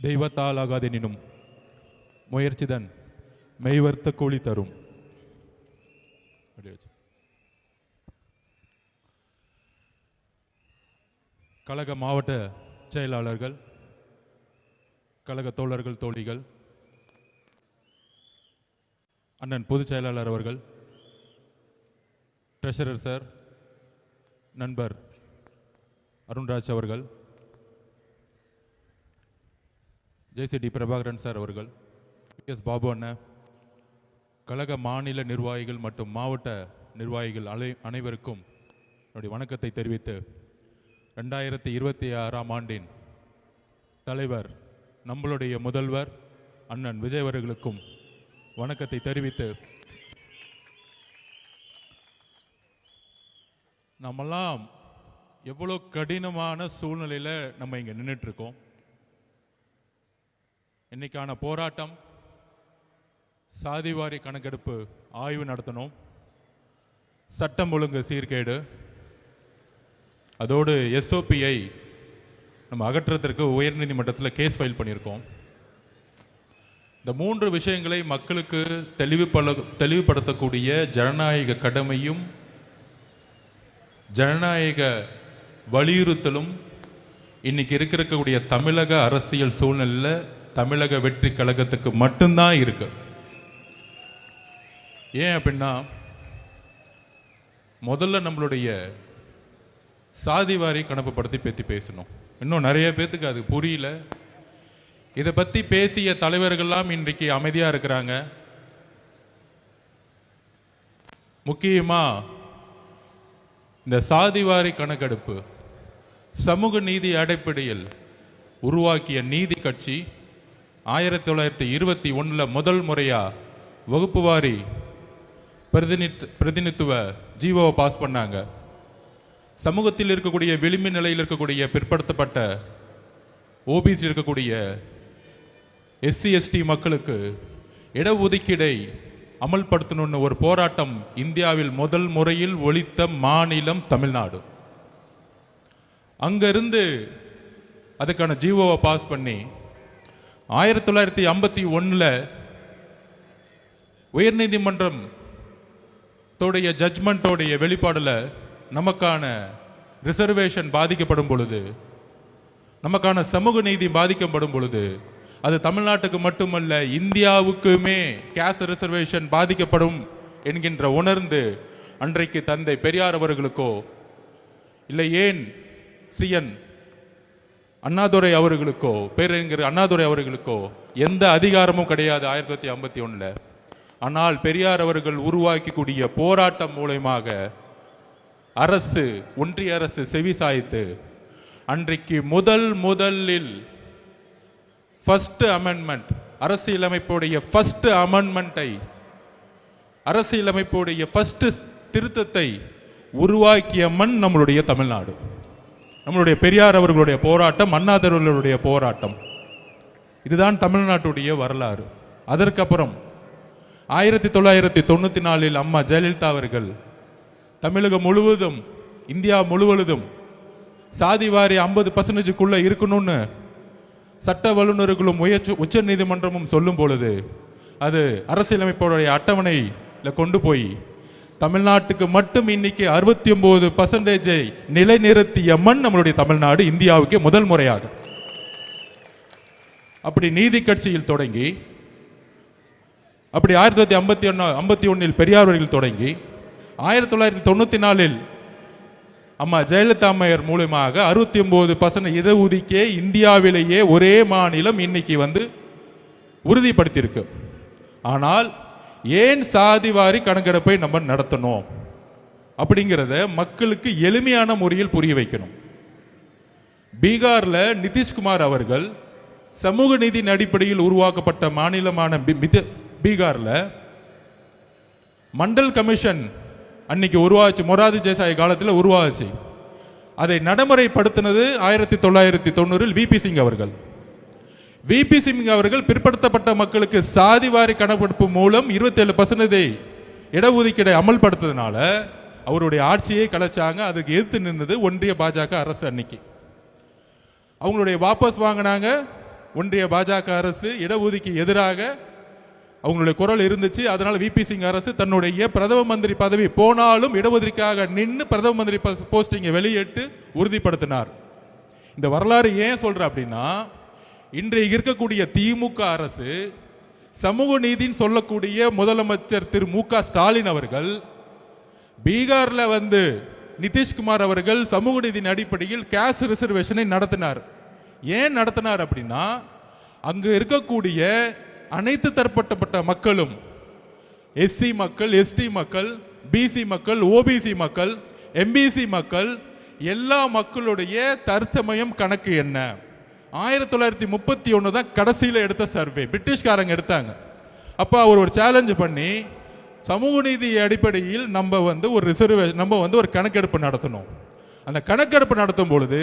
தெய்வத்தால் ஆகாதெனினும் முயற்சிதன் மெய்வர்த்த கூலி தரும். கழக மாவட்ட செயலாளர்கள், கழக தோழர்கள், தோழிகள், அண்ணன் பொதுச் செயலாளர் அவர்கள், ட்ரெஷரர் சார், நண்பர் அருண்ராஜ் அவர்கள், ஜேசிடி பிரபாகரன் சார் அவர்கள், எஸ் பாபு அண்ணன், கழக மாநில நிர்வாகிகள் மற்றும் மாவட்ட நிர்வாகிகள் அனைவருக்கும் என்னுடைய வணக்கத்தை தெரிவித்து 2026ஆம் ஆண்டின் தலைவர் நம்மளுடைய முதல்வர் அண்ணன் விஜய் அவர்களுக்கும் வணக்கத்தை தெரிவித்து, நம்மெல்லாம் எவ்வளோ கடினமான சூழ்நிலையில் நம்ம இங்கே நின்றுட்டு இருக்கோம். இன்னைக்கான போராட்டம் சாதிவாரி கணக்கெடுப்பு ஆய்வு நடத்தணும், சட்டம் ஒழுங்கு சீர்கேடு, அதோடு எஸ்ஓபியை நம்ம அகற்றத்திற்கு உயர்நீதிமன்றத்தில் கேஸ் ஃபைல் பண்ணியிருக்கோம். இந்த 3 விஷயங்களை மக்களுக்கு தெளிவுபடுத்தக்கூடிய ஜனநாயக கடமையும் ஜனநாயக வலியுறுத்தலும் இன்னைக்கு இருக்கக்கூடிய தமிழக அரசியல் சூழ்நிலையில் தமிழக வெற்றி கழகத்துக்கு மட்டும்தான் இருக்கு. ஏன் அப்படின்னா, முதல்ல நம்மளுடைய சாதிவாரி கணக்கு பற்றி பேசணும். இன்னும் நிறைய பேத்துக்கு அது புரியல. இதை பற்றி பேசிய தலைவர்கள்லாம் இன்றைக்கு அமைதியாக இருக்கிறாங்க. முக்கியமாக இந்த சாதிவாரி கணக்கெடுப்பு சமூக நீதி அடிப்படையில் உருவாக்கிய நீதி கட்சி 1921 முதல் முறையாக வகுப்புவாரி பிரதிநிதித்துவ ஜீவோவை பாஸ் பண்ணாங்க. சமூகத்தில் இருக்கக்கூடிய விளிம்பு நிலையில் இருக்கக்கூடிய பிற்படுத்தப்பட்ட ஓபிசி இருக்கக்கூடிய எஸ்சி எஸ்டி மக்களுக்கு இடஒதுக்கீடை அமல்படுத்தணும்னு ஒரு போராட்டம் இந்தியாவில் முதல் முறையில் ஒலித்த மாநிலம் தமிழ்நாடு. அங்கிருந்து அதுக்கான ஜீவோவை பாஸ் பண்ணி 1951 உயர்நீதிமன்றம் தோடைய ஜட்ஜ்மெண்டோடைய வெளிப்பாடுல நமக்கான ரிசர்வேஷன் பாதிக்கப்படும் பொழுது, நமக்கான சமூக நீதி பாதிக்கப்படும் பொழுது, அது தமிழ்நாட்டுக்கு மட்டுமல்ல இந்தியாவுக்குமே கேஸ்ட் ரிசர்வேஷன் பாதிக்கப்படும் என்கின்ற உணர்ந்து அன்றைக்கு தந்தை பெரியார் அவர்களுக்கோ இல்லை ஏன் சிஎன் அண்ணாதுரை அவர்களுக்கோ பேரறிஞர் அண்ணாதுரை அவர்களுக்கோ எந்த அதிகாரமும் கிடையாது 1951. ஆனால் பெரியார் அவர்கள் உருவாக்கக்கூடிய போராட்டம் மூலமாக அரசு, ஒன்றிய அரசு செவி சாய்த்து அன்றைக்கு முதலில் ஃபர்ஸ்ட் அமெண்ட்மெண்ட், அரசியலமைப்புடைய ஃபர்ஸ்ட் அமெண்ட்மெண்ட்டை, அரசியலமைப்புடைய ஃபர்ஸ்ட் திருத்தத்தை உருவாக்கிய மண் நம்மளுடைய தமிழ்நாடு. நம்மளுடைய பெரியார் அவர்களுடைய போராட்டம், அண்ணாதுரையுடைய போராட்டம், இதுதான் தமிழ்நாட்டுடைய வரலாறு. அதற்கப்புறம் 1994 அம்மா ஜெயலலிதா அவர்கள் தமிழகம் முழுவதும், இந்தியா முழுவதும் சாதிவாரி 50% இருக்கணும்னு சட்ட வல்லுநர்களும் உச்ச நீதிமன்றமும் சொல்லும் பொழுது அது அரசியலமைப்புடைய அட்டவணையில கொண்டு போய் தமிழ்நாட்டுக்கு மட்டும் இன்னைக்கு 69% நிலைநிறுத்திய மண் நம்மளுடைய தமிழ்நாடு, இந்தியாவுக்கு முதல் முறையாக. அப்படி நீதி கட்சியில் தொடங்கி, அப்படி 1951 பெரியார் அவர்கள் தொடங்கி 1994 அம்மா ஜெயலலிதா அம்மையார் மூலமாக 69% இடஒதுக்கீடே இந்தியாவிலேயே ஒரே மாநிலம் இன்னைக்கு உறுதிப்படுத்தியிருக்கு. ஆனால் ஏன் சாதிவாரி கணக்கெடுப்பை நம்ம நடத்தணும் அப்படிங்கிறத மக்களுக்கு எளிமையான முறையில் புரிய வைக்கணும். பீகார்ல நிதிஷ்குமார் அவர்கள் சமூக நீதியின் அடிப்படையில் உருவாக்கப்பட்ட மாநிலமான பீகார்ல மண்டல் கமிஷன் அன்னைக்கு உருவாச்சு, மொரார்ஜி தேசாய் காலத்தில் உருவாச்சு. அதை நடைமுறைப்படுத்தினது 1990 விபி சிங் அவர்கள். விபி சிங் அவர்கள் பிற்படுத்தப்பட்ட மக்களுக்கு சாதிவாரி கணக்கெடுப்பு மூலம் 27% இடஒதுக்கீடை அமல்படுத்ததுனால அவருடைய ஆட்சியை கலைச்சாங்க. அதுக்கு எதிர்த்து நின்றது ஒன்றிய பாஜக அரசு. அன்னைக்கு அவங்களுடைய வாபஸ் வாங்கினாங்க. ஒன்றிய பாஜக அரசு இடஒதுக்கீடு எதிராக அவங்களுடைய குரல் இருந்துச்சு. அதனால விபி சிங் அரசு தன்னுடைய பிரதம மந்திரி பதவி போனாலும் இடஒதுக்கீடாக நின்று பிரதம மந்திரி போஸ்டிங்கை வெளியிட்டு உறுதிப்படுத்தினார். இந்த வரலாறு ஏன் சொல்ற அப்படின்னா, இன்றைக்கு இருக்கக்கூடிய திமுக அரசு சமூக நீதின்னு சொல்லக்கூடிய முதலமைச்சர் திரு மு க ஸ்டாலின் அவர்கள் பீகார்ல வந்து நிதிஷ்குமார் அவர்கள் சமூக நீதியின் அடிப்படையில் கேஸ்ட் ரிசர்வேஷனை நடத்தினார். ஏன் நடத்தினார் அப்படின்னா, அங்கு இருக்கக்கூடிய அனைத்து தரப்பட்ட மக்களும், எஸ்சி மக்கள், எஸ்டி மக்கள், பிசி மக்கள், ஓபிசி மக்கள், எம்பிசி மக்கள், எல்லா மக்களுடைய தற்சமயம் கணக்கு என்ன? 1931 தான் கடைசியில் எடுத்த சர்வே, பிரிட்டிஷ்காரங்க எடுத்தாங்க. அப்போ அவர் ஒரு சேலஞ்ச் பண்ணி சமூக நீதி அடிப்படையில் நம்ம வந்து ஒரு ரிசர்வேஷன், நம்ம வந்து ஒரு கணக்கெடுப்பு நடத்தணும். அந்த கணக்கெடுப்பு நடத்தும் பொழுது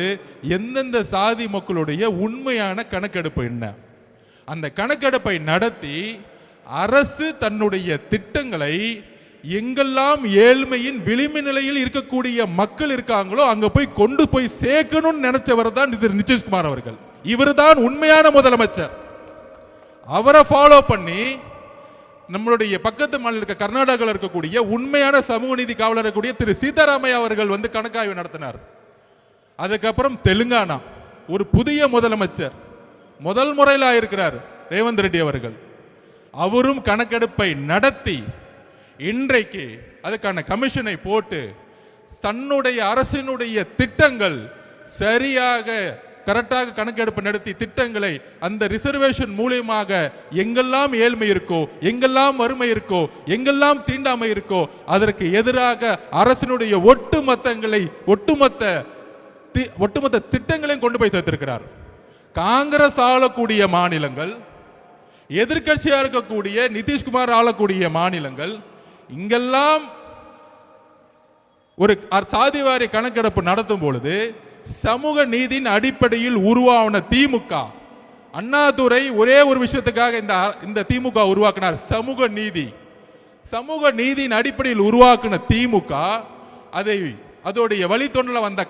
எந்தெந்த சாதி மக்களுடைய உண்மையான கணக்கெடுப்பு என்ன, அந்த கணக்கெடுப்பை நடத்தி அரசு தன்னுடைய திட்டங்களை எங்கெல்லாம் ஏழ்மையின் விளிம்பு நிலையில் இருக்கக்கூடிய மக்கள் இருக்காங்களோ அங்க போய் கொண்டு போய் சேர்க்கணும்னு நினைச்சவர் தான் நிதிஷ்குமார் அவர்கள். இவர் தான் உண்மையான முதலமைச்சர். அவரை ஃபாலோ பண்ணி நம்மளுடைய பக்கத்து மாநில கர்நாடகாவில் இருக்கக்கூடிய உண்மையான சமூக நீதி காவலர் இருக்கக்கூடிய திரு சீதாராமையா அவர்கள் வந்து கணக்காய்வு நடத்தினார். அதுக்கப்புறம் தெலுங்கானா ஒரு புதிய முதலமைச்சர் முதல் முறையில் இருக்கிறார் ரேவந்த் ரெட்டி அவர்கள். அவரும் கணக்கெடுப்பை நடத்தி இன்றைக்கு அதுக்கான கமிஷனை போட்டு தன்னுடைய அரசினுடைய திட்டங்கள் சரியாக கரெக்டாக கணக்கெடுப்பு நடத்தி திட்டங்களை அந்த ரிசர்வேஷன் மூலியமாக எங்கெல்லாம் ஏழ்மை இருக்கோ, எங்கெல்லாம் வறுமை இருக்கோ, எங்கெல்லாம் தீண்டாமை இருக்கோ அதற்கு எதிராக அரசினுடைய ஒட்டுமொத்த திட்டங்களையும் கொண்டு போய் சேர்த்திருக்கிறார். காங்கிரஸ் ஆளக்கூடிய மாநிலங்கள், எதிர்கட்சியா இருக்கக்கூடிய நிதிஷ்குமார் ஆளக்கூடிய மாநிலங்கள், இங்கெல்லாம் ஒரு சாதிவாரி கணக்கெடுப்பு நடத்தும் பொழுது சமூக நீதியின் அடிப்படையில் உருவான திமுக, அண்ணாதுரை ஒரே ஒரு விஷயத்துக்காக இந்த திமுக உருவாக்கினார், சமூக நீதி. சமூக நீதியின் அடிப்படையில் உருவாக்கின திமுக அதோடைய வழித்தொண்டில் வந்த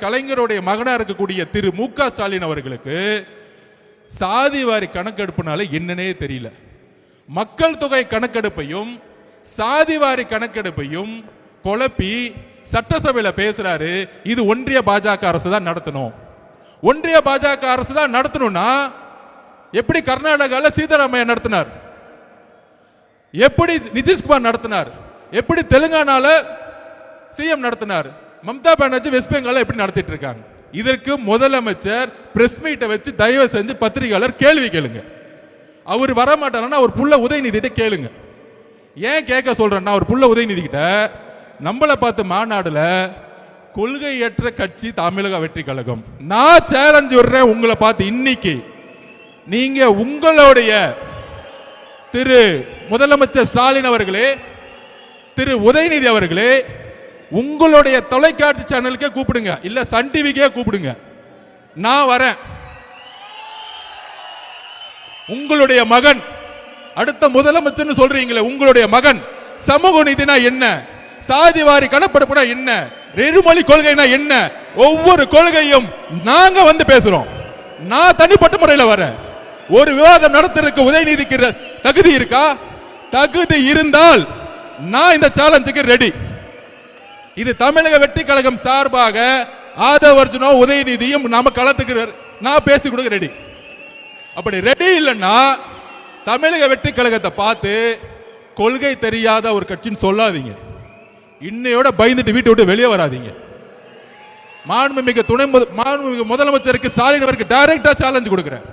கலைஞருடைய மகனா இருக்கக்கூடிய திரு மு க ஸ்டாலின் அவர்களுக்கு சாதிவாரி கணக்கெடுப்புனால என்னன்னே தெரியல. மக்கள் தொகை கணக்கெடுப்பையும் சாதிவாரி கணக்கெடுப்பையும் குழப்பி சட்டசபையில் பேசுறாரு. இது ஒன்றிய பாஜக அரசு தான் நடத்தணும். ஒன்றிய பாஜக அரசு தான் நடத்தணும்னா எப்படி கர்நாடகாவில் சீதாராமையா நடத்தினார், எப்படி நிதிஷ்குமார் நடத்தினார், எப்படி தெலுங்கானால சிஎம் நடத்தினார், மம்தா பானர்ஜி வெஸ்ட் பெங்கால எப்படி நடத்திட்டு இருக்காங்க. இதற்கு முதலமைச்சர் பிரஸ் மீட்டை வச்சு தயவு செஞ்சு பத்திரிகையாளர் கேள்வி கேளுங்க. அவர் வரமாட்டாருன்னா அவர் புள்ள உதயநிதிட்ட கேளுங்க. ஏன் கேட்க சொல்றேன்னா, அவர் புள்ள உதயநிதி கிட்ட நம்மளை பார்த்து மாநாடுல கொள்கையற்ற கட்சி தமிழக வெற்றி கழகம், நான் சேலஞ்ச் விடுறேன் உங்களை பார்த்து, இன்னைக்கு நீங்க உங்களுடைய திரு முதலமைச்சர் ஸ்டாலின் அவர்களே, திரு உதயநிதி அவர்களே, உங்களுடைய தொலைக்காட்சி சேனலுக்கே கூப்பிடுங்க, இல்ல சன் டிவிக்கே கூப்பிடுங்க, நான் வரேன். உங்களுடைய மகன் அடுத்த முதலமைச்சர் சொல்றீங்களே, உங்களுடைய மகன் சமூக நீதினா என்ன, சாதிவாரி கணக்கெடுப்புனா என்ன, இருமொழி கொள்கைனா என்ன, ஒவ்வொரு கொள்கையும் நாங்க வந்து பேசுறோம். நான் தனிப்பட்ட முறையில் வரேன். ஒரு விவாதம் நடத்துறதுக்கு உதயநிதிக்கு தகுதி இருக்கா? தகுதி இருந்தால் நான் இந்த சேலஞ்சுக்கு ரெடி. இது தமிழக வெற்றி கழகம் சார்பாக ஆதவர்ஜுனோ உதயநிதியும் நாம களத்துக்கு நான் பேசி கொடுக்க ரெடி. அப்படி ரெடி இல்லைன்னா தமிழக வெற்றி கழகத்தை பார்த்து கொள்கை தெரியாத ஒரு கட்சின்னு சொல்லாதீங்க. இன்னையோட பயந்துட்டு வீட்டை விட்டு வெளியே வராதீங்க. மாண்புமிகு முதலமைச்சருக்கு ஸ்டாலின் அவருக்கு டைரக்டா சேலஞ்ச் கொடுக்கிறேன்.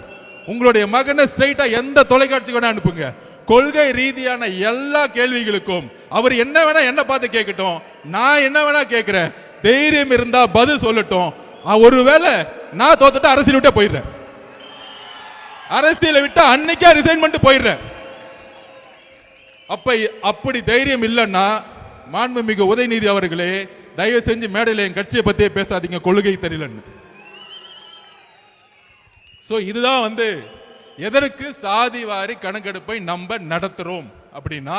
உங்களுடைய மகனை ஸ்ட்ரைட்டா எந்த தொலைக்காட்சிக்கு வேணா அனுப்புங்க. கொள்கை ரீதியான எல்லா கேள்விகளுக்கும் அவர் என்ன வேணா என்ன பார்த்து கேட்கட்டும், நான் என்ன வேணா கேட்கிறேன். தைரியம் இருந்தா பதில் சொல்லட்டும். ஒருவேளை நான் தோத்துட்டு அரசியல் விட்டு போயிடுறேன், அரசியலை விட்டு அன்னைக்கே ரிசைன் பண்ணிட்டு போயிடுறேன். அப்படி தைரியம் இல்லைன்னா மாண்புமிகு உதயநிதி அவர்களே, தயவு செஞ்சு மேடையில் என் கட்சியை பத்தியே பேசாதீங்க, கொள்கை தெரியலன்னு. இதுதான் வந்து எதற்கு சாதிவாரி கணக்கெடுப்பை நம்ம நடத்துறோம் அப்படின்னா,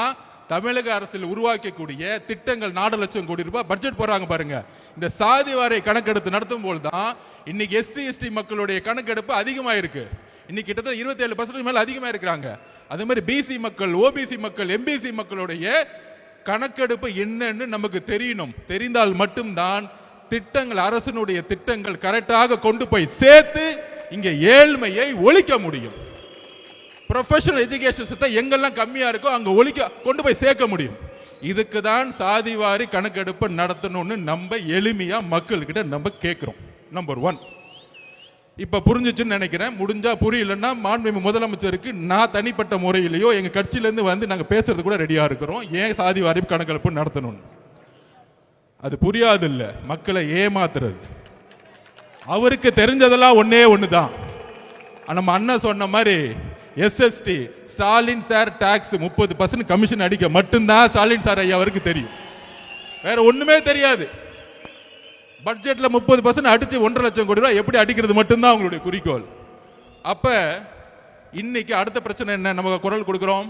தமிழக அரசில் உருவாக்கக்கூடிய திட்டங்கள் 4 லட்சம் கோடி ரூபாய் பட்ஜெட் போறாங்க பாருங்க. இந்த சாதிவாரி கணக்கெடுப்பு நடத்தும் போது தான் இன்னைக்கு எஸ்சி எஸ்டி மக்களுடைய கணக்கெடுப்பு அதிகமாயிருக்கு. இன்னைக்கு கிட்டத்தட்ட 27% மேல அதிகமா இருக்கிறாங்க. அதே மாதிரி பிசி மக்கள், ஓபிசி மக்கள், எம்பிசி மக்களுடைய கணக்கெடுப்பு என்னன்னு நமக்கு தெரியணும். தெரிந்தால் மட்டும்தான் திட்டங்கள், அரசினுடைய திட்டங்கள் கரெக்டாக கொண்டு போய் சேர்த்து இங்க ஏழ்மையை ஒழிக்க முடியும். ப்ரொஃபஷனல் எஜுகேஷன் எங்கெல்லாம் கம்மியா இருக்கோ அங்க ஒழிக்க கொண்டு போய் சேர்க்க முடியும். இதுக்கு தான் சாதிவாரி கணக்கெடுப்பு நடத்தணும்னு நம்ம எளிமையா மக்கள்கிட்ட நம்ம கேட்கிறோம். நம்பர் 1 இப்ப புரிஞ்சிச்சுன்னு நினைக்கிறேன். முடிஞ்சா புரியலன்னா மாண்புமிகு முதலமைச்சருக்கு நான் தனிப்பட்ட முறையிலேயோ எங்க கட்சியில இருந்து வந்து நாங்க பேசுறது கூட ரெடியா இருக்கிறோம். ஏன் சாதிவாரி கணக்கெடுப்பு நடத்தணும்? அது புரியாது இல்ல, மக்களை ஏமாத்துறது. அவருக்கு தெரிஞ்சதெல்லாம் ஒன்னே ஒண்ணுதான். நம்ம அண்ணன் சொன்ன மாதிரி SST Stalin sir tax 30% commission அடிக்க மட்டும்தான் ஸ்டாலின் சார் ஐயா அவருக்கு தெரியும். வேற ஒண்ணுமே தெரியாது. பட்ஜெட்ல 30% அடிச்சு 1.5 லட்சம் கோடி ரூபாய் எப்படி அடிக்கிறது மட்டும்தான் அவங்களுடைய குறிக்கோள். அப்ப இன்னைக்கு அடுத்த பிரச்சனை என்ன? நமக்கு குரல் கொடுக்கிறோம்.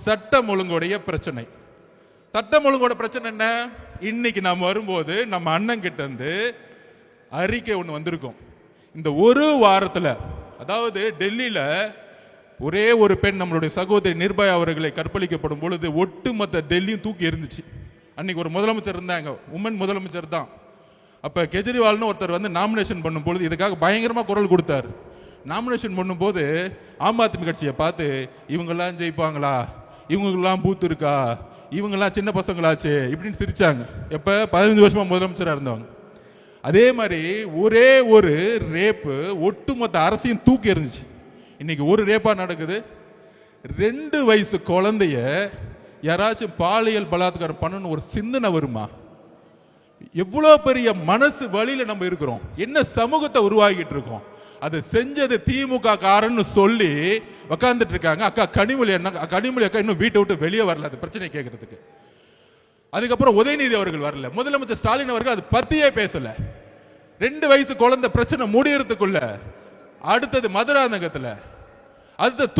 சட்டம் ஒழுங்குடைய பிரச்சனை. சட்டம் ஒழுங்கோட பிரச்சனை என்ன? இன்னைக்கு நாம் வரும்போது நம்ம அண்ணன் கிட்ட இருந்து அறிக்கை ஒன்று வந்திருக்கும். இந்த ஒரு வாரத்தில், அதாவது டெல்லியில ஒரே ஒரு பெண் நம்மளுடைய சகோதரி நிர்பயா அவர்களை கற்பழிக்கப்படும் பொழுது ஒட்டுமொத்த டெல்லியும் தூக்கி எறிஞ்சிச்சு. அன்னைக்கு ஒரு முதலமைச்சர் இருந்தாங்க, உமன் முதலமைச்சர் தான். அப்ப கெஜ்ரிவால்னு ஒருத்தர் வந்து நாமினேஷன் பண்ணும் பொழுது இதுக்காக பயங்கரமா குரல் கொடுத்தார். நாமினேஷன் பண்ணும்போது ஆம் ஆத்மி கட்சியை பார்த்து இவங்கெல்லாம் ஜெயிப்பாங்களா, இவங்கெல்லாம் பூத்து இருக்கா, இவங்கெல்லாம் சின்ன பசங்களாச்சு இப்படின்னு சிரிச்சாங்க. எப்ப 15 வருஷமா முதலமைச்சராக இருந்தவங்க. அதே மாதிரி ஒரே ஒரு ரேப்பு ஒட்டுமொத்த அரசியும் தூக்கி எறிஞ்சிச்சு. இன்னைக்கு ஒரு ரேப்பா நடக்குது. 2 வயசு குழந்தைய யாராச்சும் பாலியல் பலாத்காரம் பண்ணணும் ஒரு சிந்தனை வருமா? எவ்வளவு பெரிய மனசு வழியில நம்ம இருக்கிறோம், என்ன சமூகத்தை உருவாக்கிட்டு இருக்கோம். அதை செஞ்சது திமுக காரன்னு சொல்லி உக்காந்துட்டு இருக்காங்க. அக்கா கனிமொழி அக்கா இன்னும் வீட்டை விட்டு வெளியே வரல அது பிரச்சனை கேட்கறதுக்கு. அதுக்கப்புறம் உதயநிதி அவர்கள் வரல, முதலமைச்சர் ஸ்டாலின் அவர்கள் அது பத்தியே பேசல. 2 வயசு குழந்தை பிரச்சனை முடியறதுக்குள்ள அடுத்தது மதுராந்தகத்துல, அடுத்த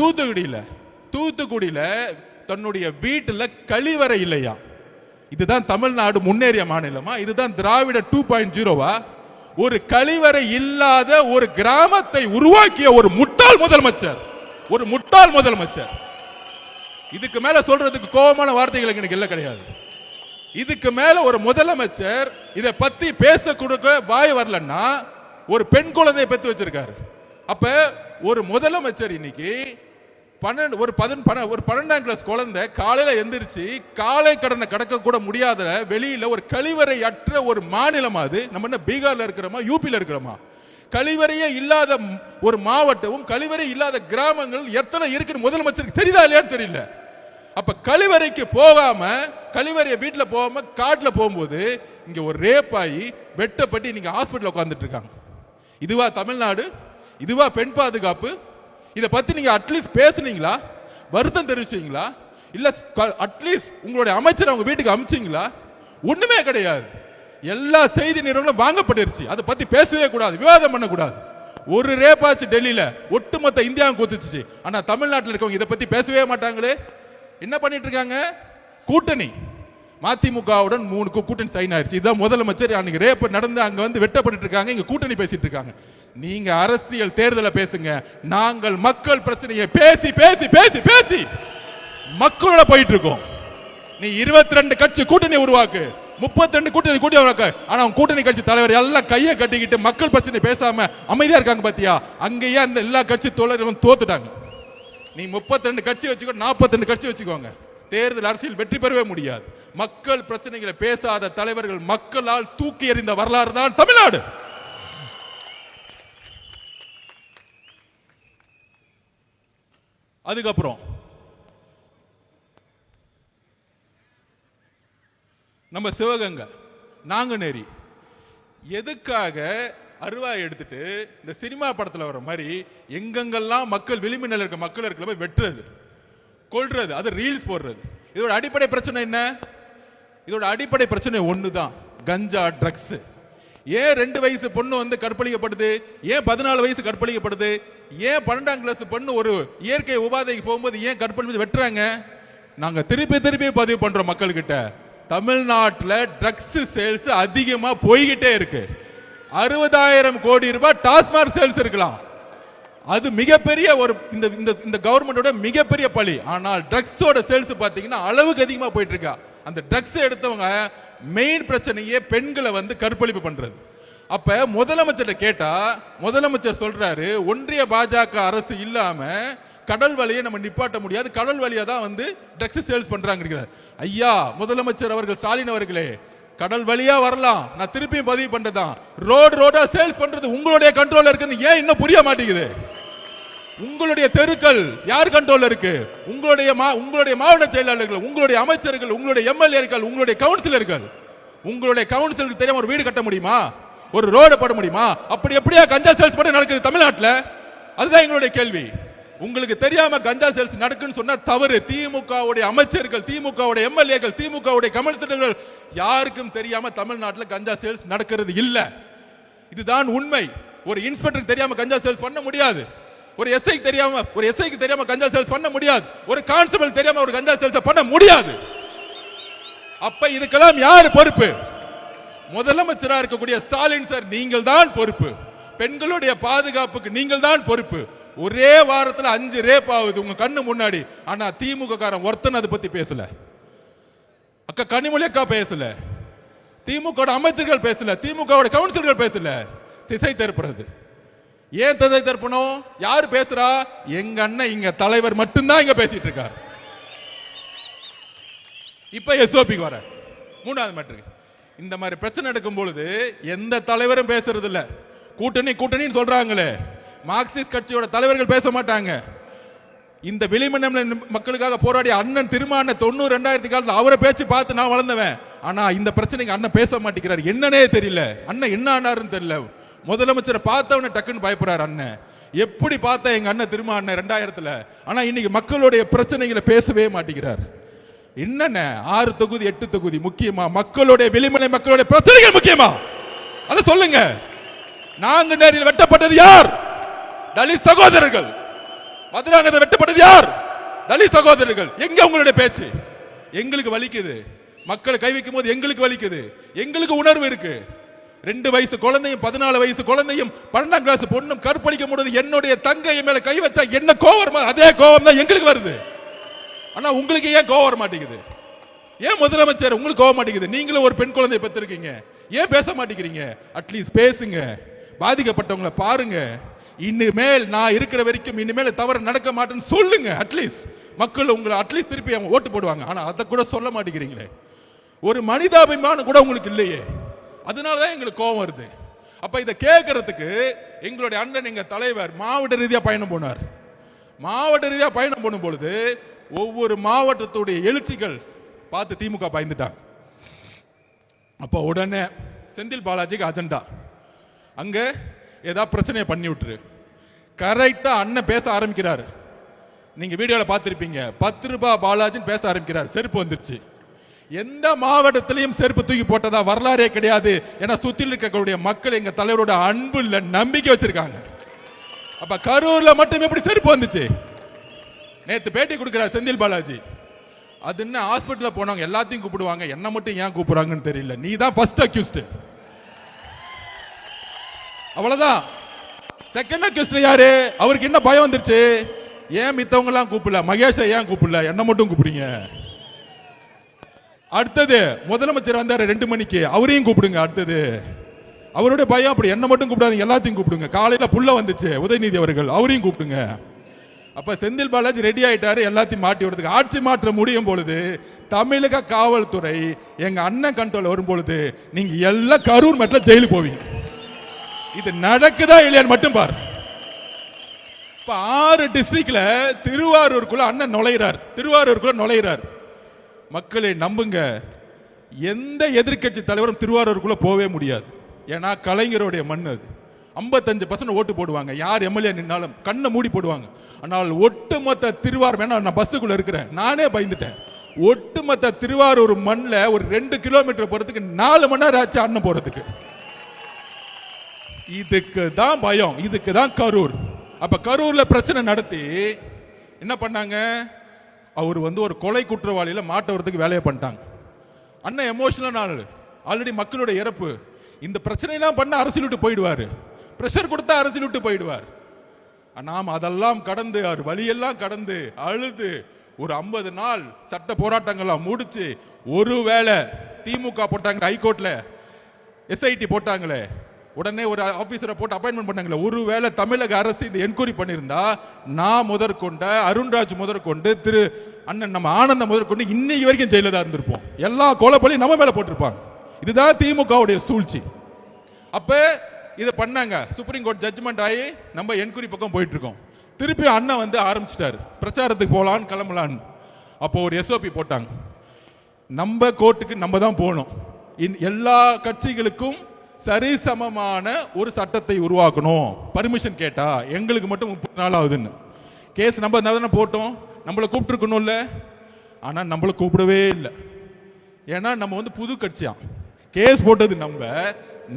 தூத்துக்குடியில தன்னுடைய வீட்டுல கழிவறை இல்லையா? இதுதான் தமிழ்நாடு முன்னேறிய மாநிலமா? இதுதான் திராவிட 2.0வா? ஒரு கழிவறை இல்லாத ஒரு கிராமத்தை உருவாக்கிய ஒரு முட்டாள் முதலமைச்சர். இதுக்கு மேல சொல்றதுக்கு கோபமான வார்த்தைகள் எனக்கு இல்ல கிடையாது. இதுக்கு மேல ஒரு முதலமைச்சர் இதை பத்தி பேச கொடுக்க வாய் வரலன்னா ஒரு பெண் குழந்தையை பெற்று வச்சிருக்காரு. அப்ப ஒரு முதலமைச்சர் இன்னைக்கு 12ஆம் கிளாஸ் குழந்தை காலையில எந்திரிச்சு காலை கடனை கடக்க கூட முடியாத வெளியில ஒரு கழிவறை அற்ற ஒரு மாநிலம் அது. நம்ம என்ன பீகார்ல இருக்கிறோமா, யூபியில இருக்கிறோமா? கழிவறையே இல்லாத ஒரு மாவட்டமும் கழிவறை இல்லாத கிராமங்கள் எத்தனை இருக்குன்னு முதலமைச்சருக்கு தெரியுதா இல்லையான்னு தெரியல. அப்ப கழிவறைக்கு போகாம, கழிவறைய வீட்டுல போகாம காட்டுல போகும்போது இங்க ஒரு ரேப் ஆகி வெட்டப்பட்டு நீங்க ஹாஸ்பிட்டல் உட்கார்ந்துட்டு இருக்காங்க. இதுவா தமிழ்நாடு? இதுவா பெண் பாதுகாப்பு? இதை பத்தி நீங்க அட்லீஸ்ட் பேசுனீங்களா? வருத்தம் தெரிவிச்சீங்களா? இல்ல அட்லீஸ்ட் உங்களுடைய அமைச்சர் அவங்க வீட்டுக்கு அனுப்பிச்சீங்களா? ஒண்ணுமே கிடையாது. எல்லா செய்தி நிறுவனங்களும் வாங்கப்பட்டிருச்சு. அதை பத்தி பேசவே கூடாது, விவாதம் பண்ணக்கூடாது. ஒரு ரேப்பாச்சு டெல்லியில ஒட்டுமொத்த இந்தியாவும் கூத்துச்சு. ஆனா தமிழ்நாட்டில் இருக்கவங்க இதை பத்தி பேசவே மாட்டாங்களே. என்ன பண்ணிட்டு இருக்காங்க? கூட்டணி மதிமுகவுடன் 3 கூட்டணி சைன் ஆயிடுச்சு. இதான் முதலமைச்சர் அன்னைக்கு ரேப் நடந்து அங்க வந்து வெட்டப்பட்டு இருக்காங்க, இங்க கூட்டணி பேசிட்டு இருக்காங்க. நீங்க அரசியல் தேர்தலை பேசுங்க, நாங்கள் மக்கள் பிரச்சனையை பேசி பேசி பேசி பேசி மக்களோட போயிட்டு இருக்கோம். நீ 22 கட்சி கூட்டணி உருவாக்கு, 32 கூட்டணி உருவாக்கு. ஆனா கூட்டணி கட்சி தலைவர் எல்லாம் கையை கட்டிக்கிட்டு மக்கள் பிரச்சனை பேசாம அமைதியா இருக்காங்க. பாத்தியா? அங்கேயே அந்த எல்லா கட்சி தோழர்களும் தோத்துட்டாங்க. நீ 32 கட்சி வச்சுக்கோ, 42 கட்சி வச்சுக்கோங்க, தேர்தல் அரசியல் வெற்றி பெறவே முடியாது. மக்கள் பிரச்சனைகளை பேசாத தலைவர்கள் மக்களால் தூக்கி எறிந்த வரலாறு தான் தமிழ்நாடு. அதுக்கப்புறம் நம்ம சிவகங்கை நாங்குநேரி எதுக்காக அருவாய் எடுத்துட்டு இந்த சினிமா படத்தில் வர மாதிரி எங்கெங்கெல்லாம் மக்கள் விளிம்பு நிலை இருக்க மக்கள் இருக்கிற போய் வெட்டுறது, கொல்றது, அது ரீல்ஸ் போடுறது. இதோட அடிப்படை பிரச்சனை என்ன? இதோட அடிப்படை பிரச்சனை ஒண்ணுதான், கஞ்சா, ட்ரக்ஸ். ஏன் 2 வயசு பொண்ணு வந்து கற்பழிக்கப்படுது? ஏன் 14 வயசு கற்பழிக்கப்படுது? ஏன் 12ஆம் கிளாஸ் பொண்ணு ஒரு இயற்கை உபாதைக்கு போகும்போது ஏன் கற்பழி வெட்டுறாங்க? நாங்க திருப்பி பதிவு பண்றோம் மக்கள் கிட்ட. தமிழ்நாட்டில் ட்ரக்ஸ் சேல்ஸ் அதிகமா போய்கிட்டே இருக்கு. 60,000 கோடி ரூபாய் டாஸ்மாக் சேல்ஸ் இருக்கலாம். அது மிகப்பெரிய ஒரு இந்த கவர்மெண்டோட மிகப்பெரிய பழி. ஆனால் ட்ரக்ஸோட சேல்ஸ் பாத்தீங்கன்னா அளவுக்கு அதிகமா போயிட்டு இருக்கா. அந்த ட்ரக்ஸ் எடுத்தவங்க மெயின் பிரச்சனையே பெண்களை வந்து கற்பழிப்பு பண்றது. அப்ப முதலமைச்சர் கேட்டா முதலமைச்சர் சொல்றாரு, ஒன்றிய பாஜக அரசு இல்லாம கடல் வழியை நம்ம நிப்பாட்ட முடியாது, கடல் வழியா தான் வந்து ட்ரக்ஸ் சேல்ஸ் பண்றாங்க. ஐயா முதலமைச்சர் அவர்கள், ஸ்டாலின் அவர்களே, கடல் வழியா வரலாம், நான் திருப்பியும் பதிவு பண்றதான், ரோடா சேல்ஸ் பண்றது உங்களுடைய கண்ட்ரோல்ல இருக்குன்னு ஏன் இன்னும் புரிய மாட்டேங்குது? உங்களுடைய தெருக்கள் யார் கண்ட்ரோல்ல இருக்கு? உங்களுடைய மாவட்ட செயலாளர்கள், உங்களுடைய அமைச்சர்கள், உங்களுடைய எம்எல்ஏக்கள், உங்களுடைய கவுன்சிலர்கள். உங்களுடைய கவுன்சிலருக்கு தெரியாம ஒரு வீடு கட்ட முடியுமா? ஒரு ரோடு போட முடியுமா? அப்படி எப்படியா கஞ்சா சேல்ஸ் பண்ண நடக்குது தமிழ்நாட்டில்? அதுதான் எங்களுடைய கேள்வி. உங்களுக்கு தெரியாம கஞ்சா சேல்ஸ் நடக்குன்னு சொன்னா தவறு. திமுகவுடைய அமைச்சர்கள், திமுகவுடைய எம்எல்ஏக்கள், திமுகவுடைய கவுன்சிலர்கள் யாருக்கும் தெரியாம தமிழ்நாட்டில் கஞ்சா சேல்ஸ் நடக்கிறது இல்ல. இதுதான் உண்மை. ஒரு இன்ஸ்பெக்டருக்கு தெரியாம கஞ்சா சேல்ஸ் பண்ண முடியாது. ஒரு எஸ்ஐக்கு தெரியாம கஞ்சா சேல்ஸ் பண்ண முடியாது. ஒரு கான்ஸ்டபிள் தெரியாம ஒரு கஞ்சா சேல்ஸ் பண்ண முடியாது. அப்ப இதுக்கெல்லாம் யார் பொறுப்பு? முதலமைச்சராக இருக்கக்கூடிய ஸ்டாலின் சார், நீங்கள் தான் பொறுப்பு. பெண்களுடைய பாதுகாப்புக்கு நீங்கள் தான் பொறுப்பு. ஒரே வாரத்தில் 5 ரேப் ஆகுது உங்க கண்ணு முன்னாடி. ஆனா திமுக காரன் ஒருத்தன் அதை பத்தி பேசல. அக்கா கனிமொழி அக்கா பேசல, திமுக அமைச்சர்கள் பேசல, திமுக கவுன்சிலர்கள் பேசல. திசை திருப்புறது. ஏன் திசை திருப்பணும்? யாரு பேசுறா? எங்க அண்ணன் இங்க தலைவர் மட்டும்தான் இங்க பேசிட்டு இருக்கார். இப்ப எஸ்ஓபிக்கு வர 3வது மேட்ருக்கு. இந்த மாதிரி பிரச்சனை நடக்கும் பொழுது எந்த தலைவரும் பேசுறது இல்ல. கூட்டணின்னு சொல்றாங்களே, மார்க்சிஸ்ட் கட்சியோட தலைவர்கள் பேச மாட்டாங்க. இந்த வெளிமண்டல மக்களுக்காக போராடிய அண்ணன் திருமாவளவன் 90 2000 காலத்தில் அவரை பேச்சு பார்த்து நான் வளர்ந்தவன். ஆனா இந்த பிரச்சனைக்கு அண்ணன் பேச மாட்டேங்கிறார். என்னன்னே தெரியல. அண்ணன் என்ன ஆனாருன்னு தெரியல. முதலமைச்சரை பார்த்தவன டக்குன்னு பயப்படுறாரு அண்ணன். எப்படி பார்த்தா எங்க அண்ணன் திருமாவளவன் 2000ல். ஆனா இன்னைக்கு மக்களுடைய பிரச்சனைகளை பேசவே மாட்டேங்கிறார். என்னென்ன 6 தொகுதி 8 தொகுதி முக்கியமா? மக்களுடைய வெளிமலை மக்களுடைய பிரச்சனைகள் முக்கியமா? அதை சொல்லுங்க. நாங்குநேரில் வெட்டப்பட்டது யார்? தலித் சகோதரர்கள். மதுராங்கத்தில் வெட்டப்பட்டது யார்? தலித் சகோதரர்கள். எங்க உங்களுடைய பேச்சு? எங்களுக்கு வலிக்குது. மக்களை கை வைக்கும் போது எங்களுக்கு வலிக்குது. எங்களுக்கு உணர்வு இருக்கு. 2 வயசு குழந்தையும் 14 வயசு குழந்தையும் 12ஆம் கிளாஸ் பொண்ணும் கற்பழிக்க முடியாது. என்னுடைய தங்கை மேல கை வச்சா என்ன கோவம்? அதே கோவம் தான் எங்களுக்கு வருது. ஆனா உங்களுக்கு ஏன் கோவம் வர மாட்டேங்குது? ஏன் முதலமைச்சர் உங்களுக்கு கோவம் மாட்டேங்குது? நீங்களும் ஒரு பெண் குழந்தையை பெற்றிருக்கீங்க, ஏன் பேச மாட்டேங்கிறீங்க? அட்லீஸ்ட் பேசுங்க, பாதிக்கப்பட்டவங்களை பாருங்க. இனிமேல் நான் இருக்கிற வரைக்கும் இனிமேல் தவறு நடக்க மாட்டேன்னு சொல்லுங்க. அட்லீஸ்ட் மக்கள் உங்களை அட்லீஸ்ட் திருப்பி அவங்க ஓட்டு போடுவாங்க. ஆனா அதை கூட சொல்ல மாட்டேங்கிறீங்களே. ஒரு மனிதாபிமானம் கூட உங்களுக்கு இல்லையே. அதனாலதான் எங்களுக்கு கோபம் வருது. அப்ப இதை கேட்கறதுக்கு எங்களுடைய அண்ணன், எங்க தலைவர் மாவட்ட ரீதியா பயணம் போனார். மாவட்ட ரீதியா பயணம் போடும் பொழுது ஒவ்வொரு மாவட்டத்துடைய எழுச்சிகள் பார்த்து திமுக பயந்துட்டாங்க. அப்ப உடனே செந்தில் பாலாஜிக்கு அஜெண்டா, அங்க ஏதாவது பிரச்சனையை பண்ணி விட்டுரு. கரெக்டா அண்ணன் பேச ஆரம்பிக்கிறாரு. நீங்க வீடியோல பார்த்திருப்பீங்க. 10 ரூபாய் பாலாஜின்னு பேச ஆரம்பிக்கிறார். செருப்பு வந்துருச்சு. எந்த மாவட்டத்திலையும் செருப்பு தூக்கி போட்டதா வரலாறே கிடையாது. ஏன்னா சுத்தில இருக்கக்கூடிய மக்கள் எங்க தலைவரோட அன்பு இல்ல, நம்பிக்கை வச்சிருக்காங்க. அப்ப கரூர்ல மட்டும் எப்படி செருப்பு வந்துச்சு? நேத்து பேட்டி கொடுக்கிறார் செந்தில் பாலாஜி. அது என்ன, ஹாஸ்பிட்டல் போனவங்க எல்லாத்தையும் கூப்பிடுவாங்க, என்ன மட்டும் ஏன் கூப்பிடுறாங்கன்னு தெரியல. நீ தான் ஃபர்ஸ்ட் அக்யூஸ்ட். அவ்வளவுதான். செகண்ட் அக்யூஸ்ட் யாரு? அவருக்கு என்ன பயம் வந்துருச்சு? ஏன் மித்தவங்க எல்லாம் கூப்பிடல, மகேஷை ஏன் கூப்பிடல, என்ன மட்டும் கூப்பிடுங்க. அடுத்தது முதலமைச்சர் வந்தாரு 2 மணிக்கு, அவரையும் கூப்பிடுங்க. அடுத்தது அவருடைய பயம் அப்படி, என்ன மட்டும் கூப்பிடாதீங்க, எல்லாத்தையும் கூப்பிடுங்க. காலையில புள்ள வந்துச்சு உதயநிதி அவர்கள், அவரையும் கூப்பிடுங்க. அப்ப செந்தில் பாலாஜி ரெடி ஆயிட்டாரு எல்லாத்தையும் மாட்டி விடுறதுக்கு. ஆட்சி மாற்ற முடியும் பொழுது தமிழக காவல்துறை எங்க அண்ணன் கண்ட்ரோல் வரும் பொழுது நீங்க எல்லாம் கரூர் மட்டும் ஜெயிலுக்கு போவீங்க. இது நடக்குதா இல்லையான்னு மட்டும் பாரு. இப்ப 6 டிஸ்ட்ரிக்ட்ல திருவாரூருக்குள்ள அண்ணன் நுழைகிறார். மக்களை நம்புங்க, எந்த எதிர்கட்சி தலைவரும் திருவாரூருக்குள்ள போவே முடியாது. ஏன்னா கலைஞருடைய மண் அது. 55% ஓட்டு போடுவாங்க. யார் எம்எல்ஏ நின்னாலும் கண்ணை மூடி போடுவாங்க. ஆனால் ஒட்டுமொத்த திருவாரூர், வேணா நான் பஸ்ஸுக்குள்ள இருக்கிறேன், நானே பயந்துட்டேன். ஒட்டுமொத்த திருவாரூர் மண்ணில் ஒரு 2 கிலோமீட்டர் போறதுக்கு 4 மணி நேரம் ஆச்சு அண்ணன் போறதுக்கு. இதுக்கு தான் பயம், இதுக்கு தான் கரூர். அப்ப கரூர்ல பிரச்சனை நடத்தி என்ன பண்ணாங்க? அவர் ஒரு கொலை குற்றவாளியில மாட்டவரத்துக்கு வேலையை பண்ணிட்டாங்க. அண்ணன் எமோஷனல் ஆளு, ஆல்ரெடி மக்களுடைய இறப்பு. இந்த பிரச்சனையெல்லாம் பண்ண அரசியல் விட்டு போயிடுவாரு, பிரஷர் கொடுத்தா அரசியல் விட்டு போயிடுவார். நாம் அதெல்லாம் கடந்து வழியெல்லாம் கடந்து அழுது ஒரு 50 நாள் சட்ட போராட்டங்கள்லாம் முடிச்சு, ஒருவேளை திமுக போட்டாங்க ஹைகோர்ட்ல SIT போட்டாங்களே, உடனே ஒரு ஆபீசரை போட்டு அப்பாயின்மெண்ட் பண்ணாங்களே, ஒருவேளை தமிழக அரசு இந்த என்கொயரி பண்ணியிருந்தா நான் முதற்கொண்ட அருண்ராஜ் முதற்கொண்டு திரு அண்ணன் நம்ம ஆனந்த முதற்கொண்டு இன்னைக்கு வரைக்கும் ஜெயில தான் இருந்திருப்போம். எல்லா கொலைப்பள்ளியும் நம்ம மேல போட்டிருப்பாங்க. இதுதான் திமுகவுடைய சூழ்ச்சி. அப்ப இதை பண்ணாங்க. சுப்ரீம் கோர்ட் ஜட்ஜ்மெண்ட் ஆகி நம்ம என்கொயரி பக்கம் போயிட்டு இருக்கோம். திருப்பி அண்ணன் வந்து ஆரம்பிச்சிட்டாரு பிரச்சாரத்துக்கு போலான்னு கிளம்பலான்னு. அப்போ ஒரு SOP போட்டாங்க. நம்ம கோர்ட்டுக்கு நம்ம தான் போகணும். எல்லா கட்சிகளுக்கும் சரிசமமான ஒரு சட்டத்தை உருவாக்கணும். பர்மிஷன் கேட்டா எங்களுக்கு மட்டும் 30 நாள் ஆகுதுன்னு கேஸ் நம்ம தானே போட்டோம். நம்மளை கூப்பிட்டுருக்கணும்ல, ஆனா நம்மளை கூப்பிடவே இல்லை. ஏன்னா நம்ம வந்து புது கட்சியா கேஸ் போட்டது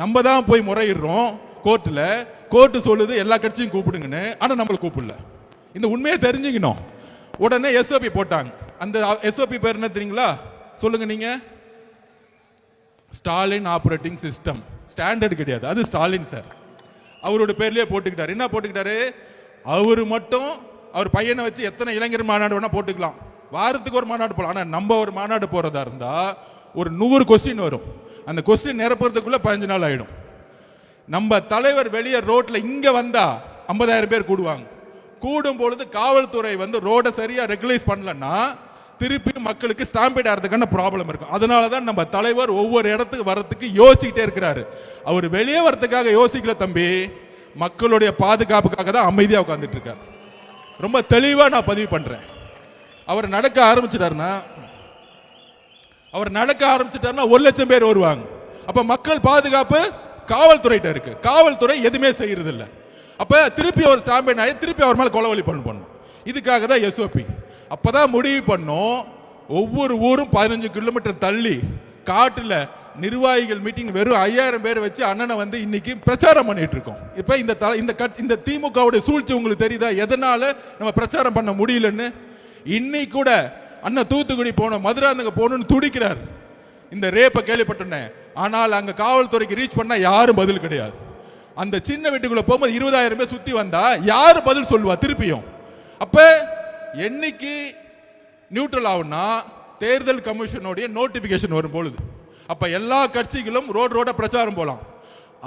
நம்ம தான் போய் முறையிடுறோம் கோர்ட்டில். கோர்ட்டு சொல்லுது எல்லா கட்சியும் கூப்பிடுங்கன்னு, ஆனா நம்மளை கூப்பிடல. இந்த உண்மையை தெரிஞ்சுக்கணும். உடனே SOP போட்டாங்க. அந்த SOP பேர் என்ன தெரியுங்களா? சொல்லுங்க நீங்க. Stalin operating system. ஸ்டாண்டர்ட் கிடையாது, அது ஸ்டாலின் சார் அவரோட பேர்லயே போட்டுக்கிட்டாரு. என்ன போட்டுக்கிட்டாரு? அவரு மட்டும் அவர் பையனை வச்சு எத்தனை இளைஞர் மாநாடு வேணா போட்டுக்கலாம், வாரத்துக்கு ஒரு மாநாடு போகலாம். ஆனா நம்ம ஒரு மாநாடு போறதா இருந்தா ஒரு 100 கொஸ்டின் வரும். அந்த கொஸ்டின் நிரப்புறதுக்குள்ள 15 நாள் ஆயிடும். நம்ம தலைவர் வெளியே ரோட்ல இங்க வந்தா 50,000 பேர் கூடுவாங்க. கூடும் பொழுது காவல்துறை வந்து ரோட சரியா ரெகுலைஸ் பண்ணலன்னா திருப்பி மக்களுக்கு ஸ்டாம்பீட் ஆகிறதுக்கான ப்ராப்ளம் இருக்கும். அதனாலதான் நம்ம தலைவர் ஒவ்வொரு இடத்துக்கு வரத்துக்கு யோசிச்சுக்கிட்டே இருக்கிறாரு. அவர் வெளியே வரதுக்காக யோசிக்கல தம்பி, மக்களுடைய பாதுகாப்புக்காக தான் அமைதியா உட்கார்ந்துட்டு இருக்காரு. ரொம்ப தெளிவா நான் பதிவு பண்றேன். அவர் நடக்க ஆரம்பிச்சிட்டாருன்னா 1 லட்சம் பேர் வருவாங்க. அப்ப மக்கள் பாதுகாப்பு காவல்துறையிட்ட இருக்கு. காவல்துறை எதுவுமே செய்யறது இல்ல. அப்ப திருப்பி ஒரு ஸ்டாம்பீட் ஆகி திருப்பி அவர் மேல கொலவலி பண்ணும். இதுக்காக தான் SOP. அப்பதான் முடிவு பண்ணோம். ஒவ்வொரு ஊரும் 15 கிலோமீட்டர் தள்ளி காட்டுல நிர்வாகிகள் மீட்டிங் வெறும் 5000 பேர் வச்சு அண்ணனை வந்து இன்னைக்கு பிரச்சாரம் பண்ணிட்டு இருக்கோம். இப்ப இந்த திமுகவுடைய சூழ்ச்சி உங்களுக்கு தெரியுதா? எதனால நம்ம பிரச்சாரம் பண்ண முடியலன்னு. இன்னைக்கு கூட அண்ணன் தூத்துக்குடி போனோம், மதுராந்தக போகணும்னு துடிக்கிறார். இந்த ரேப்பை கேள்விப்பட்டேன். ஆனால் அங்க காவல்துறைக்கு ரீச் பண்ணா யாரும் பதில் கிடையாது. அந்த சின்ன வீட்டுக்குள்ள போகும்போது 20,000 பேர் சுத்தி வந்தா யாரு பதில் சொல்லுவா திருப்பியும்? அப்ப என்னைக்கு நியூட்ரல் ஆகும்னா தேர்தல் கமிஷனுடைய நோட்டிபிகேஷன் வரும் பொழுது. அப்ப எல்லா கட்சிகளும் ரோட பிரச்சாரம் போலாம்.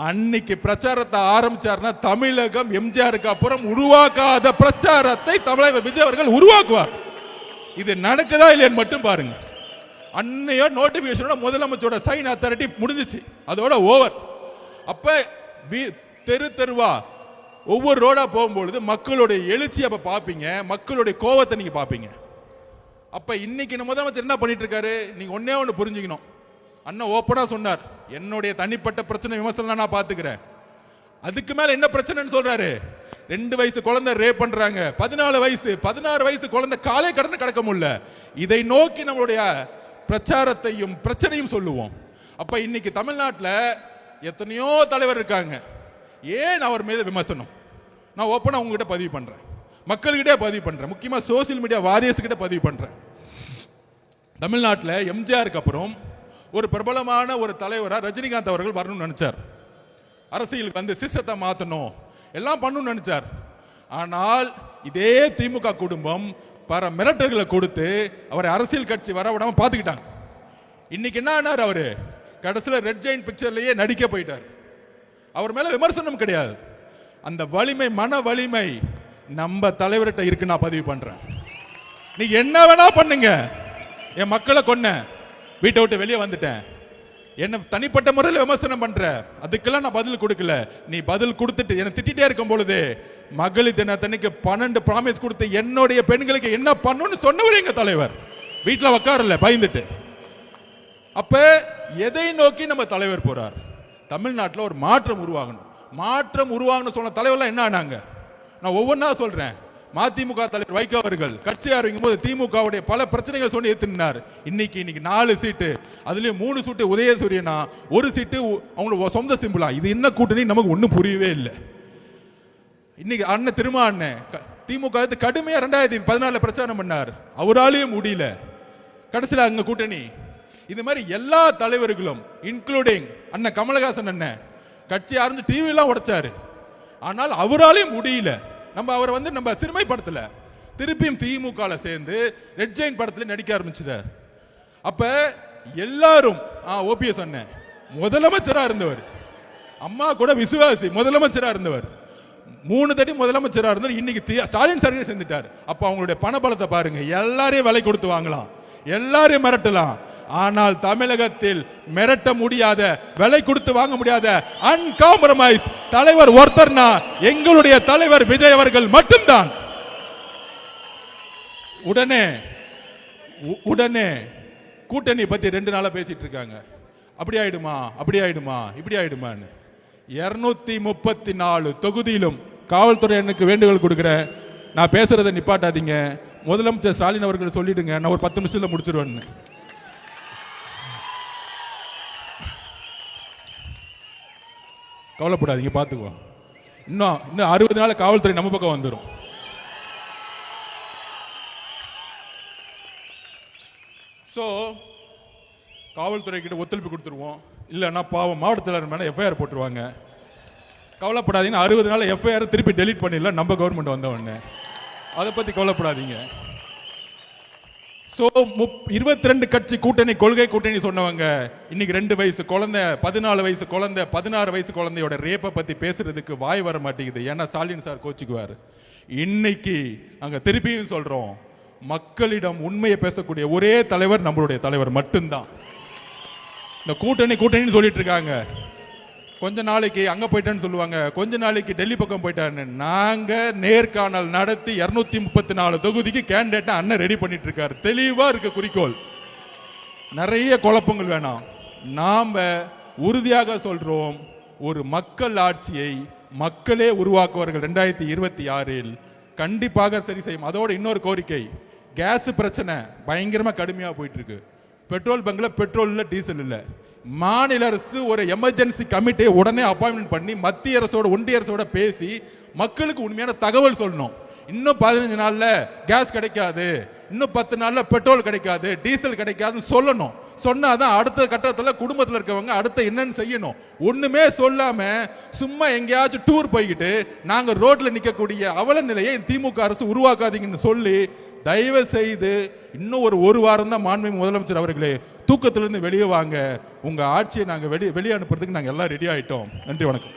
அன்னைக்கு பிரச்சாரத்தை ஆரம்பிச்சார்னா தமிழகம் எம்ஜிஆருக்கு அப்புறம் உருவாக்காத பிரச்சாரத்தை தமிழக விஜய் அவர்கள் உருவாக்குவார். இது நடக்குதா இல்லையான்னு மட்டும் பாருங்க. அன்னையோ நோட்டிபிகேஷனோட முதலமைச்சரோட சைன் அத்தாரிட்டி முடிஞ்சிச்சு, அதோட ஓவர். அப்ப தெருவா ஒவ்வொரு ரோடா போகும்பொழுது மக்களுடைய எழுச்சி அப்ப பாப்பீங்க, மக்களுடைய கோவத்தை நீங்க பாப்பீங்க. அப்ப இன்னைக்கு முதலமைச்சர் என்ன பண்ணிட்டு இருக்காரு? நீங்க ஒன்னே ஒன்று புரிஞ்சுக்கணும். அண்ணன் ஓப்பனா சொன்னார், என்னுடைய தனிப்பட்ட பிரச்சனை விமர்சனம் நான் பாத்துக்கிறேன். அதுக்கு மேல என்ன பிரச்சனைன்னு சொல்றாரு? 2 வயசு குழந்தை ரேப் பண்றாங்க, 14 வயசு 16 வயசு குழந்தை காலை கடந்து கடக்க முடியல. இதை நோக்கி நம்மளுடைய பிரச்சாரத்தையும் பிரச்சனையும் சொல்லுவோம். அப்ப இன்னைக்கு தமிழ்நாட்டில் எத்தனையோ தலைவர் இருக்காங்க, ஏன் அவர் மீது விமர்சனம்? நான் ஓப்பனா உங்ககிட்ட பதிவு பண்றேன், மக்கள்கிட்ட பதிவு பண்றேன், முக்கியமா சோசியல் மீடியா வாரியர்ஸ் கிட்ட பதிவு பண்றேன். தமிழ்நாட்டில் எம்ஜிஆருக்கு அப்புறம் ஒரு பிரபலமான ஒரு தலைவரா ரஜினிகாந்த் அவர்கள் வரணும்னு நினைச்சார். அரசியலுக்கு வந்து சிஸ்டத்தை மாற்றணும் எல்லாம் பண்ணணும்னு நினைச்சார். ஆனால் இதே திமுக குடும்பம் பல மிரட்டல்களை கொடுத்து அவரை அரசியல் கட்சி வர விடாம பார்த்துக்கிட்டாங்க. இன்னைக்கு என்ன ஆனார்? அவரு கடைசியில் ரெட் ஜெயின் பிக்சர்லயே நடிக்க போயிட்டார். அவர் மேல விமர்சனம் கிடையாது. அந்த வலிமை, மன வலிமை நம்ம தலைவர்கிட்ட இருக்கு. நான் பதிவு பண்றேன். நீ என்ன வேணா பண்ணுங்க, என் மக்களை கொன்ன, வீட்டை விட்டு வெளியே வந்துட்டேன், என்ன தனிப்பட்ட முறையில் விமர்சனம் பண்ற, அதுக்கெல்லாம் நான் பதில் கொடுக்கல. நீ பதில் கொடுத்துட்டு என்ன திட்டிட்டே இருக்கும் பொழுது மகளிர் தினத்தன்னைக்கு 12 ப்ராமிஸ் கொடுத்து என்னுடைய பெண்களுக்கு என்ன பண்ணணும்னு சொன்னவர் எங்க தலைவர். வீட்டில் உட்காரல பயந்துட்டு. அப்ப எதை நோக்கி நம்ம தலைவர் போறார்? தமிழ்நாட்டில் ஒரு மாற்றம் உருவாகணும். மாற்றம் உருவாகணும் சொன்ன தலைவர்லாம் என்ன ஆனாங்க? நான் ஒவ்வொன்றா சொல்றேன். மதிமுக தலைவர் வைகோ அவர்கள் கட்சி ஆரம்பிக்கும் போது திமுகவுடைய பல பிரச்சனைகள் சொல்லி ஏற்றினார். இன்னைக்கு 4 சீட்டு, அதுலயும் 3 சீட்டு உதயசூரியனா, 1 சீட்டு அவங்களோட சொந்த சிம்பிளா. இது என்ன கூட்டணி நமக்கு ஒன்றும் புரியவே இல்லை. இன்னைக்கு அண்ணன் திருமா அண்ணன் திமுக கடுமையா 2014 பிரச்சாரம் பண்ணார், அவராலேயும் முடியல. கடைசியில் அங்க கூட்டணி. இது மாதிரி எல்லா தலைவர்களும் இன்க்ளூடிங் அண்ணன் கமலஹாசன் அண்ணன் கட்சி ஆரம்பிச்சு டிவி எல்லாம் உடைச்சாரு, ஆனால் அவராலேயும் முடியல. நம்ம அவரை வந்து நம்ம சிறுமைப்படுத்தல, திருப்பியும் திமுக சேர்ந்து ரெட் ஜெயின் படத்துல நடிக்க ஆரம்பிச்சிட்டார். அப்ப எல்லாரும் ஓபிஎஸ் அண்ணன் முதலமைச்சரா இருந்தவர், அம்மா கூட விசுவாசி முதலமைச்சரா இருந்தவர், 3 தட்டி முதலமைச்சரா இருந்தார். இன்னைக்கு ஸ்டாலின் சார் செஞ்சுட்டார். அப்ப அவங்களுடைய பணபலத்தை பாருங்க. எல்லாரையும் விலை கொடுத்து வாங்கலாம், எல்லாரையும் மிரட்டலாம். ஆனால் தமிழகத்தில் மிரட்ட முடியாத, விலை கொடுத்து வாங்க முடியாத அன்காம்ப்ரமைஸ் தலைவர் ஒருத்தர்னா எங்களுடைய தலைவர் விஜய் அவர்கள் மட்டும்தான். உடனே கூட்டணி பத்தி 2 நாளா பேசிட்டு இருக்காங்க. அப்படி ஆயிடுமா, அப்படி ஆயிடுமா, இப்படி ஆயிடுமான்னு. 234 தொகுதியிலும் காவல்துறை எனக்கு வேண்டுகோள் கொடுக்கிறேன், நான் பேசுறதை நிப்பாட்டாதீங்க. முதலமைச்சர் ஸ்டாலின் அவர்கள் சொல்லிடுங்க, நான் ஒரு 10 நிமிஷத்துல முடிச்சிருவேன். கவலைப்படாதீங்க, பார்த்துக்குவோம். இன்னும் 60 நாள் காவல்துறை நம்ம பக்கம் வந்துடும். ஸோ காவல்துறை கிட்ட ஒத்துழைப்பு கொடுத்துருவோம். இல்லைன்னா பாவம் மாவட்ட செயலாளர் மேலே எஃப்ஐஆர் போட்டுருவாங்க. கவலைப்படாதீங்க, 60 நாள் எஃப்ஐஆர் திருப்பி டெலீட் பண்ணிடலாம் நம்ம கவர்மெண்ட் வந்த உடனே. அதை பற்றி கவலைப்படாதீங்க. ஸோ 22 கட்சி கூட்டணி, கொள்கை கூட்டணி சொன்னவங்க இன்னைக்கு 2 வயசு குழந்தை, 14 வயசு குழந்தை, 16 வயசு குழந்தையோட ரேப்பை பற்றி பேசுறதுக்கு வாய் வர மாட்டேங்குது. ஏன்னா ஸ்டாலின் சார் கோச்சிக்குவார். இன்னைக்கு அங்கே திருப்பியும் சொல்றோம், மக்களிடம் உண்மையை பேசக்கூடிய ஒரே தலைவர் நம்மளுடைய தலைவர் மட்டும்தான். இந்த கூட்டணின்னு சொல்லிட்டு இருக்காங்க. கொஞ்ச நாளைக்கு அங்க போயிட்டான்னு சொல்லுவாங்க, கொஞ்ச நாளைக்கு டெல்லி பக்கம் போயிட்டான்னு. நாங்க நேர்காணல் நடத்தி 234 தொகுதிக்கு கேண்டிடேட் அண்ணன் ரெடி பண்ணிட்டு இருக்காரு. தெளிவா இருக்க குறிக்கோள், நிறைய குழப்பங்கள் வேணாம். நாம உறுதியாக சொல்றோம், ஒரு மக்கள் ஆட்சியை மக்களே உருவாக்குவார்கள் 2026 கண்டிப்பாக சரி செய்யும். அதோட இன்னொரு கோரிக்கை, கேஸ் பிரச்சனை பயங்கரமா கடுமையா போயிட்டு இருக்கு. பெட்ரோல் பங்க்ல பெட்ரோல் இல்ல, டீசல் இல்ல. மாநில அரசு ஒரு எமர்ஜென்சி கமிட்டியை உடனே அப்பாயின்மெண்ட் பண்ணி மத்திய அரசோட ஒன்றிய அரசோட பேசி மக்களுக்கு உண்மையான தகவல் சொல்லணும். இன்னும் 15 நாள்ல கேஸ் கிடைக்காது, இன்னும் 10 நாள்ல பெட்ரோல் கிடைக்காது, டீசல் கிடைக்காதுன்னு சொல்லணும். சொன்னாதான் அடுத்த கட்டத்தில் குடும்பத்தில் இருக்கவங்க அடுத்த என்னன்னு செய்யணும். ஒண்ணுமே சொல்லாம சும்மா எங்கேயாச்சும் டூர் போய்கிட்டு நாங்க ரோட்ல நிக்கக்கூடிய அவல நிலையை திமுக அரசு உருவாக்காதீங்கன்னு சொல்லி தயவு செய்து இன்னும் ஒரு வாரம் தான் மாண்புமிகு முதலமைச்சர் அவர்களே, தூக்கத்திலிருந்து வெளியே வாங்க. உங்க ஆட்சியை நாங்க வெளியே அனுப்புறதுக்கு நாங்க எல்லாம் ரெடி ஆயிட்டோம். நன்றி, வணக்கம்.